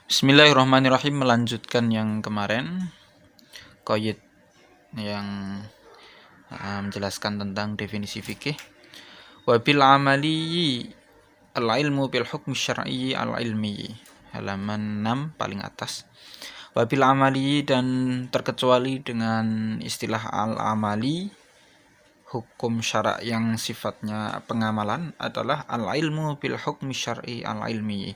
Bismillahirrahmanirrahim, melanjutkan yang kemarin qaid yang menjelaskan tentang definisi fikih. Wa bil amali al ilmu bil hukm syar'i al ilmi, halaman 6 paling atas. Wa bil amali, dan terkecuali dengan istilah al amali, hukum syara' yang sifatnya pengamalan adalah al ilmu bil hukm syar'i al ilmi,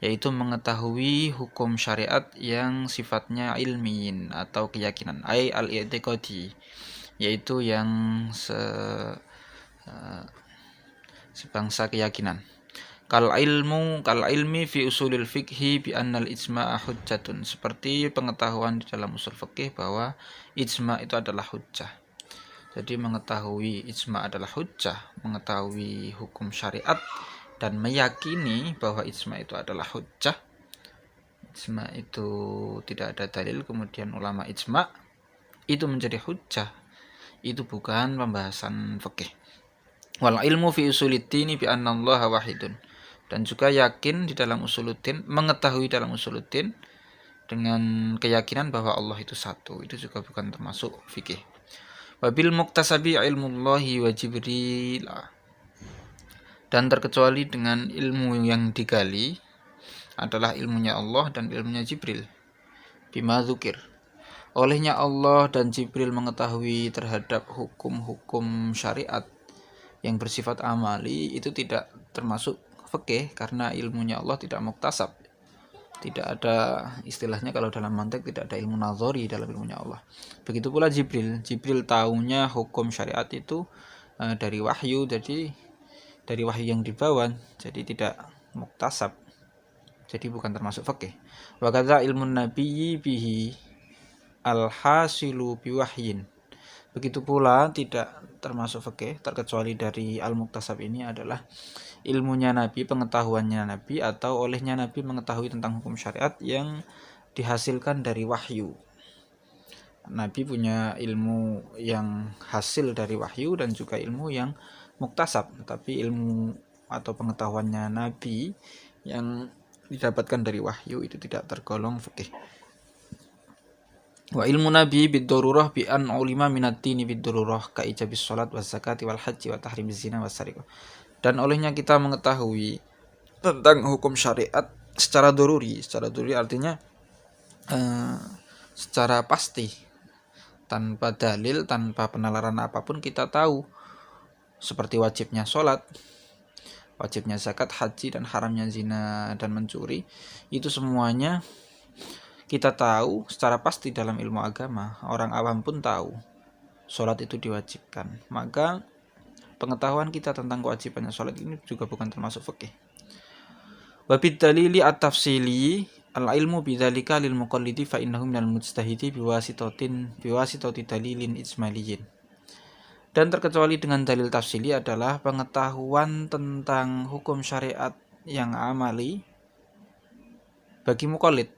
yaitu mengetahui hukum syariat yang sifatnya ilmiin atau keyakinan, al-i'tiqadi, yaitu yang sebangsa keyakinan. Kal ilmi fi usulil fikhi bi annal ijma'a hujjatun, seperti pengetahuan di dalam usul fikih bahwa ijma' itu adalah hujjah. Jadi mengetahui ijma' adalah hujjah, mengetahui hukum syariat dan meyakini bahwa ijma' itu adalah hujjah. Ijma' itu tidak ada dalil, kemudian ulama ijma' itu menjadi hujjah, itu bukan pembahasan fikih. Wal ilmu fi usuluddin bi anna Allah wahidun, dan juga yakin di dalam usuluddin, mengetahui dalam usuluddin dengan keyakinan bahwa Allah itu satu, itu juga bukan termasuk fikih. Wabil muktasabi ilmullahi wa Jibril, dan terkecuali dengan ilmu yang digali adalah ilmunya Allah dan ilmunya Jibril. Bima dzukir, olehnya Allah dan Jibril mengetahui terhadap hukum-hukum syariat yang bersifat amali, itu tidak termasuk fikih karena ilmunya Allah tidak muktasab. Tidak ada istilahnya, kalau dalam mantik tidak ada ilmu nazari dalam ilmunya Allah. Begitu pula Jibril tahunya hukum syariat itu dari wahyu, jadi dari wahyu yang dibawa, jadi tidak muktasab, jadi bukan termasuk fikih. Wa kadza ilmun nabiyyi bihi al-hasilu biwahyin, begitu pula tidak termasuk fikih terkecuali dari al-muktasab ini adalah ilmunya Nabi, pengetahuannya Nabi, atau olehnya Nabi mengetahui tentang hukum syariat yang dihasilkan dari wahyu. Nabi punya ilmu yang hasil dari wahyu dan juga ilmu yang muktasab, tapi ilmu atau pengetahuannya Nabi yang didapatkan dari wahyu itu tidak tergolong fikih. Wa ilmu Nabi bid-darurah bi an ulima minat-dini bid-darurah ka ijabis salat was zakati wal haji wa tahrimiz zina was sariqah. Dan olehnya kita mengetahui tentang hukum syariat secara daruri artinya secara pasti, tanpa dalil, tanpa penalaran apapun kita tahu, seperti wajibnya sholat, wajibnya zakat, haji, dan haramnya zina dan mencuri. Itu semuanya kita tahu secara pasti dalam ilmu agama. Orang awam pun tahu sholat itu diwajibkan. Maka pengetahuan kita tentang kewajibannya sholat ini juga bukan termasuk fikih. Wa bid-dalili at-tafsili al-ilmu bidzalika lil muqallidi fa innahu minal mujtahidi biwasitati dalilin ijmaliyin. Dan terkecuali dengan dalil tafsili adalah pengetahuan tentang hukum syariat yang amali bagi muqallid,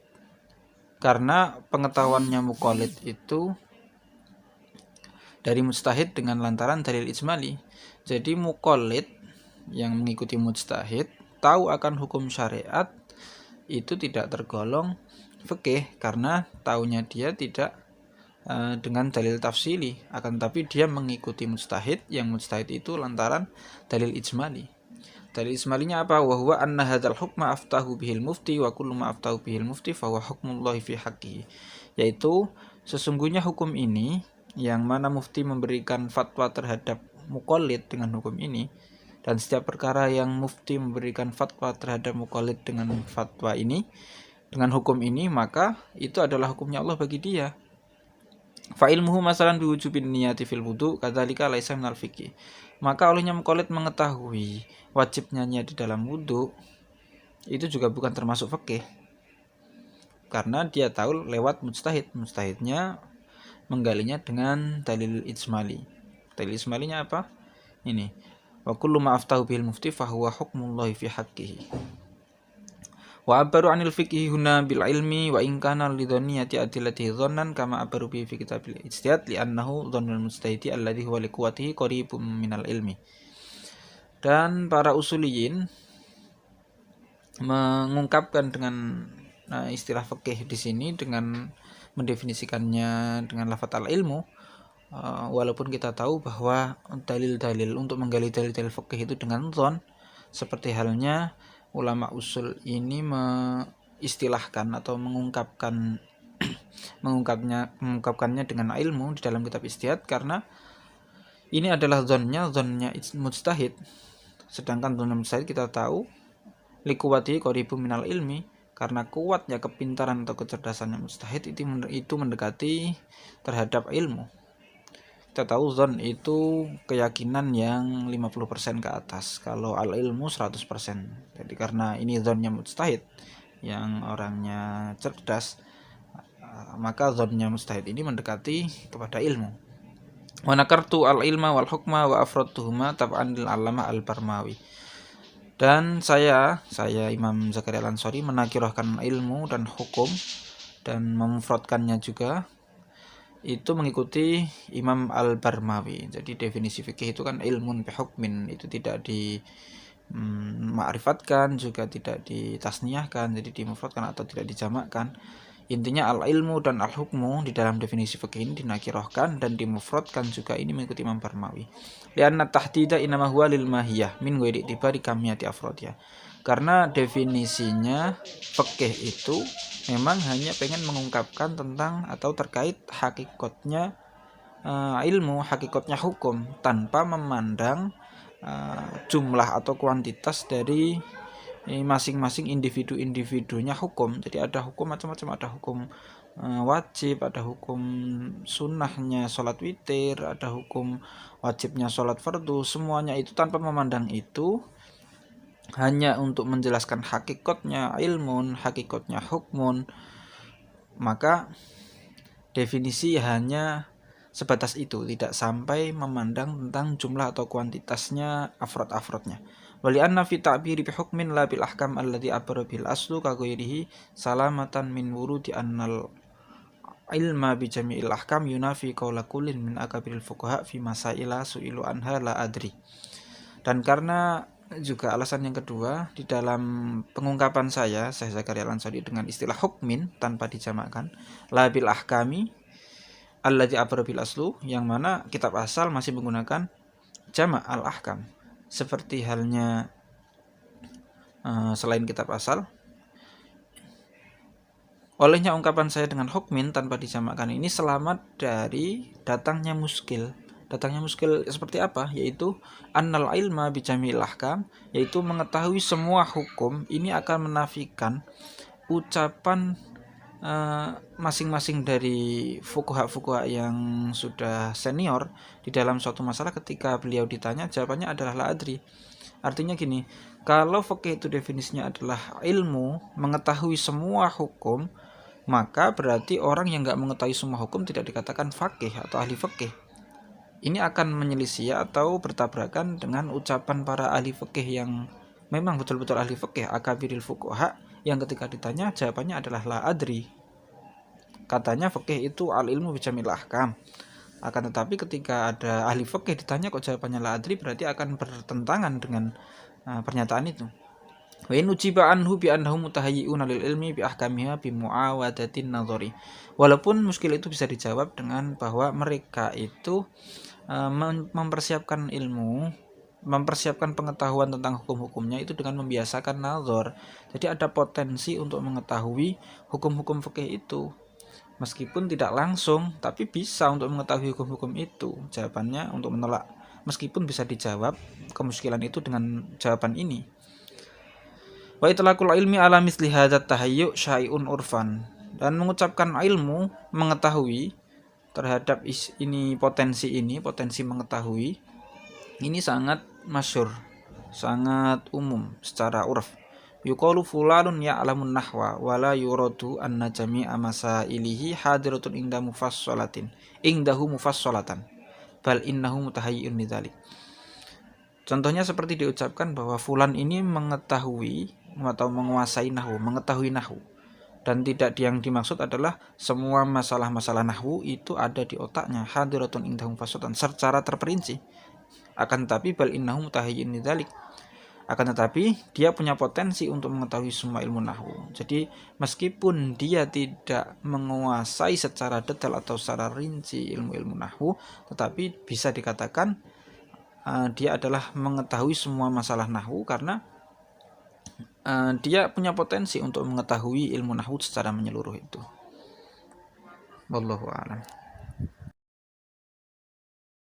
karena pengetahuannya muqallid itu dari mujtahid dengan lantaran dalil ijmali. Jadi muqallid yang mengikuti mujtahid tahu akan hukum syariat itu tidak tergolong fikih karena tahunya dia tidak dengan dalil tafsili, akan tapi dia mengikuti mujtahid, yang mujtahid itu lantaran dalil ijmali. Dalil ijmalinya apa? Wa huwa anna hadzal hukma aftahu bihil mufti wa kullu ma aftahu bihil mufti fa huwa hukmullahi fi haqqihi, yaitu sesungguhnya hukum ini yang mana mufti memberikan fatwa terhadap muqallid dengan hukum ini, dan setiap perkara yang mufti memberikan fatwa terhadap muqallid dengan fatwa ini, dengan hukum ini, maka itu adalah hukumnya Allah bagi dia. Fa ilmuhu masalan biwujubin niyati fil wudu kadzalika laisa minal fiqih. Maka olehnya muqallid mengetahui wajibnya niat di dalam wudu itu juga bukan termasuk fikih, karena dia tahu lewat mujtahidnya menggalinya dengan dalil ijmali. Dalil ijmalinya apa? Ini, wa kullu ma aftahu bil mufti fa huwa hukmullahi fi haqqihi. Wa abaru anil fiqhi huna bil ilmi wa in kana lidhanniyati adillatihi dhannan kama abaru bi fi kitabil ijtihad li annahu dhannul mujtahidi alladhi huwa liquwatihi qaribun minal ilmi. Dan para usuliyin mengungkapkan dengan istilah fikih di sini dengan mendefinisikannya dengan lafadz al-ilmu, walaupun kita tahu bahwa dalil-dalil untuk menggali dalil-dalil fikih itu dengan dzon, seperti halnya ulama usul ini istilahkan atau mengungkapkannya dengan ilmu di dalam kitab Ijtihad, karena ini adalah zonnya mujtahid. Sedangkan zonnya mujtahid kita tahu likuwati qoribu minal ilmi, karena kuatnya kepintaran atau kecerdasannya mujtahid itu mendekati terhadap ilmu. Kita tahu zon itu keyakinan yang 50% ke atas, kalau al-ilmu 100%. Jadi karena ini zonnya mujtahid yang orangnya cerdas, maka zonnya mujtahid ini mendekati kepada ilmu. Wa nakartu al-ilma wal hukma wa afradtuhuma tab'an lil allamah al-Barmawi. Dan saya Imam Zakaria Al-Ansari menakirahkan ilmu dan hukum dan memufradkannya juga itu mengikuti Imam Al-Barmawi. Jadi definisi fikih itu kan ilmun bi hukmin, itu tidak ma'rifatkan, juga tidak ditasniyahkan, jadi dimufradkan atau tidak dijamakkan. Intinya al-ilmu dan al-hukmu di dalam definisi fikih ini dinakirahkan dan dimufradkan juga, ini mengikuti Imam Barmawi. Lianna tahdida inama huwa lil mahiyah min ghairi itibari kamiyati afrodiyah. Karena definisinya fikih itu memang hanya pengen mengungkapkan tentang atau terkait hakikatnya ilmu, hakikatnya hukum, tanpa memandang jumlah atau kuantitas dari masing-masing individu-individunya hukum. Jadi ada hukum macam-macam, ada hukum wajib, ada hukum sunnahnya sholat witir, ada hukum wajibnya sholat fardu, semuanya itu tanpa memandang itu, hanya untuk menjelaskan hakikatnya ilmun, hakikatnya hukmun, maka definisi hanya sebatas itu, tidak sampai memandang tentang jumlah atau kuantitasnya, afrod-afrodnya. Wali anna fi ta'biri bi hukmin la bil ahkam alladhi abara bil aslu ka ghairihi salamatan min wurudi annal ilma bi jami'il ahkam yunafi qawla kullin min akabiril fuqaha fi masaila su'ilu anha la adri. Dan karena juga alasan yang kedua, di dalam pengungkapan saya Zakaria Al-Ansari dengan istilah hukmin tanpa dijamakkan, la bil ahkami alladzi abara bil aslu, yang mana kitab asal masih menggunakan jamak al-ahkam, seperti halnya selain kitab asal. Olehnya ungkapan saya dengan hukmin tanpa dijamakkan ini selamat dari datangnya muskil. Datangnya muskil seperti apa? Yaitu annal ilma bi jami'il ahkam, yaitu mengetahui semua hukum ini akan menafikan ucapan masing-masing dari fuqaha yang sudah senior di dalam suatu masalah. Ketika beliau ditanya, jawabannya adalah la adri. Artinya gini, kalau fikih itu definisinya adalah ilmu, mengetahui semua hukum, maka berarti orang yang nggak mengetahui semua hukum tidak dikatakan faqih atau ahli fikih. Ini akan menyelisih atau bertabrakan dengan ucapan para ahli fikih yang memang betul-betul ahli fikih, akabiril fuqaha, yang ketika ditanya jawabannya adalah la adri. Katanya fikih itu al ilmu bi jamil ahkam. Akan tetapi ketika ada ahli fikih ditanya kok jawabannya la adri, berarti akan bertentangan dengan pernyataan itu. Wa in ujiba anhu bi annahu mutahayyi'una lil ilmi bi ahkamiha bi muawadatin nadhari. Walaupun muskil itu bisa dijawab dengan bahwa mereka itu mempersiapkan ilmu, mempersiapkan pengetahuan tentang hukum-hukumnya itu dengan membiasakan nazar. Jadi ada potensi untuk mengetahui hukum-hukum fikih itu, meskipun tidak langsung, tapi bisa untuk mengetahui hukum-hukum itu. Jawabannya untuk menolak, meskipun bisa dijawab kemuskilan itu dengan jawaban ini. Wa itlaqul ilmi ala misli hadzat tahayyu syai'un urfan. Dan mengucapkan ilmu, mengetahui terhadap potensi mengetahui, ini sangat masyhur, sangat umum secara urf. Yuqalu fulanun ya'lamun nahwa wa la yuradu anna jami'a masailihi hadiratun indahu mufassalatan bal innahu mutahayyi'un lidzalik. Contohnya seperti diucapkan bahwa fulan ini mengetahui atau menguasai nahwu, mengetahui nahwu. Dan tidak yang dimaksud adalah semua masalah-masalah nahwu itu ada di otaknya, hadiratun indahu mufassalatan, secara terperinci. Akan tetapi bal innahu mutahayyi'un lidzalik, Akan tetapi dia punya potensi untuk mengetahui semua ilmu nahwu. Jadi meskipun dia tidak menguasai secara detail atau secara rinci ilmu-ilmu nahwu, tetapi bisa dikatakan dia adalah mengetahui semua masalah nahwu karena dia punya potensi untuk mengetahui ilmu nahwu secara menyeluruh itu. Wallahu a'lam.